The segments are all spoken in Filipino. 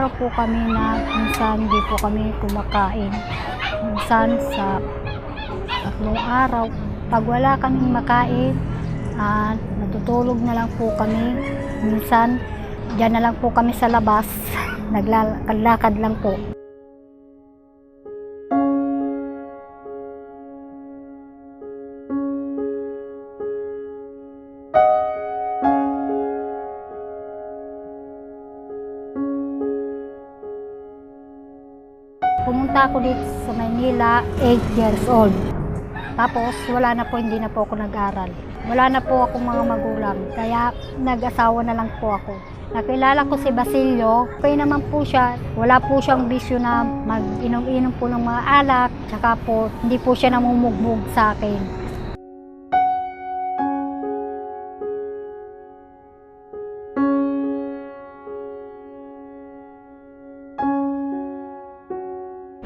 araw po kami na minsan hindi po kami kumakain. Minsan sa 3 araw. Pag wala kaming makain, natutulog na lang po kami. Minsan, diyan na lang po kami sa labas. Naglalakad lang po. Pumunta ako dito sa Maynila, 8 years old. Tapos wala na po, hindi na po ako nag-aral. Wala na po akong mga magulang, kaya nag-asawa na lang po ako. Nakilala ko si Basilio, okay naman po siya. Wala po siyang bisyo na mag-inom-inom po ng mga alak, tsaka po hindi po siya namumugbog sa akin.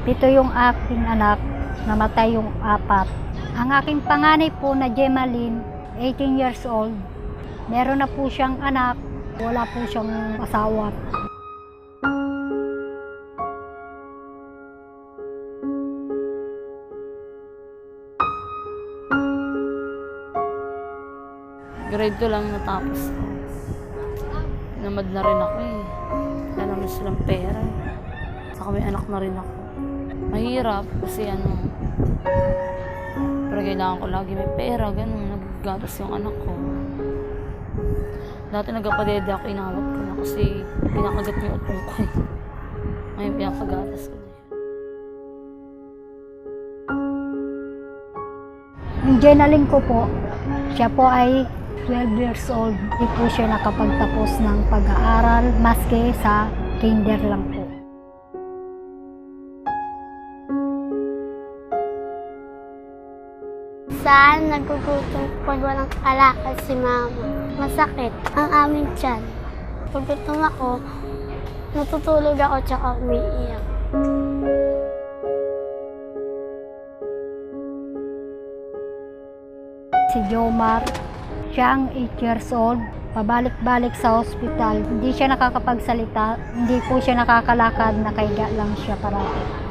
Ito yung aking anak, namatay yung 4. Ang aking panganay po na Gemaline, 18 years old. Meron na po siyang anak, wala po siyang asawa. Grade 2 lang natapos ko. Namad na rin ako eh. Wala naman silang pera. Saka may anak na rin ako. Mahirap kasi pero kailangan ko lagi may pera, ganun, nagagatas yung anak ko. Dati nagkapadede ako, inawat ko na kasi pinakagat niyo utong ko eh. Ngayon pinapagatas ko na siya. Yung Jenaline ko po, siya po ay 12 years old. Hindi po siya nakapagtapos ng pag-aaral, maski sa kinder lang po. Saan nagugutom pag walang kalakal si mama? Masakit ang aming tiyan. Pag gutom ako, natutulog ako tsaka umiiyak. Si Jomar, siya ang 8 years old. Pabalik-balik sa ospital. Hindi siya nakakapagsalita, hindi po siya nakakalakad, nakahiga lang siya parati.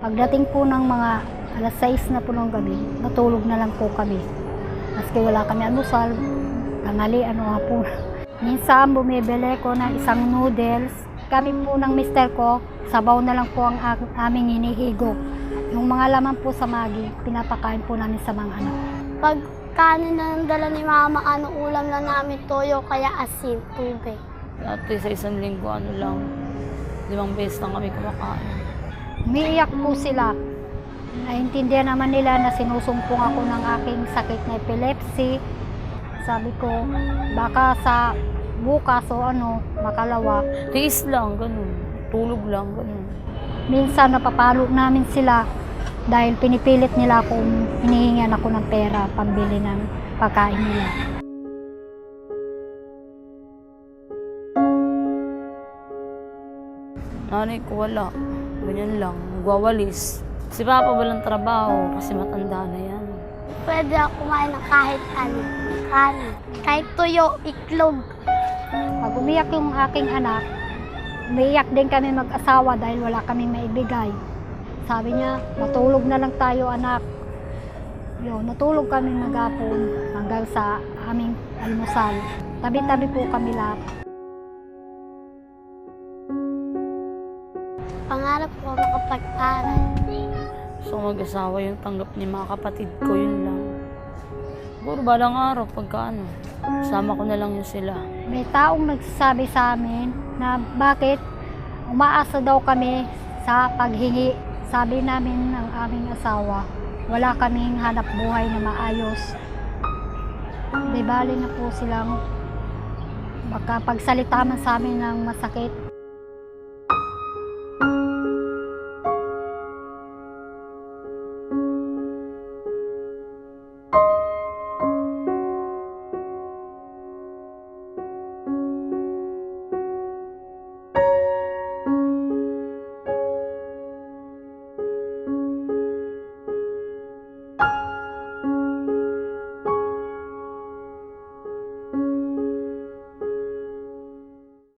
Pagdating po ng mga alas 6 na po ng gabi, natulog na lang po kami. Maski wala kami almusal, tanghali, hapon. Minsan bumibili ko ng isang noodles. Kami po ng mister ko, sabaw na lang po ang aming hinihigo. Yung mga laman po sa magi, pinapakain po namin sa mga anak. Pag kanin na ng dala ni mama, ulam na namin, toyo, kaya asin, tubig. Dati sa isang linggo, 5 beses lang kami kumakain. Umiiyak po sila. Naintindihan naman nila na sinusumpong ako ng aking sakit na epilepsy. Sabi ko, baka sa bukas o makalawa. Tiis lang, ganun. Tulog lang, ganun. Minsan napapalo namin sila dahil pinipilit nila kung hinihingan ako ng pera pambili ng pagkain nila. Nanay ko wala. Ganyan lang, nagwawalis. Si Papa walang trabaho kasi matanda na yan. Pwede ako kumain ng kahit ano, kanin, kahit tuyo, iklog. Pag umiyak yung aking anak, umiiyak din kami mag-asawa dahil wala kaming maibigay. Sabi niya, matulog na lang tayo anak. Natulog kami maghapon hanggang sa aming almusal. Tabi-tabi po kami lahat. Pangarap ko makapag-aral. So mag-asawa yung tanggap ni mga kapatid ko, yun lang. Siguro balang araw, sama ko na lang yun sila. May taong nagsasabi sa amin na bakit umaasa daw kami sa paghingi. Sabi namin ng aming asawa, wala kaming hanap buhay na maayos. Di bali na po silang baka pagsalita man sa amin ng masakit,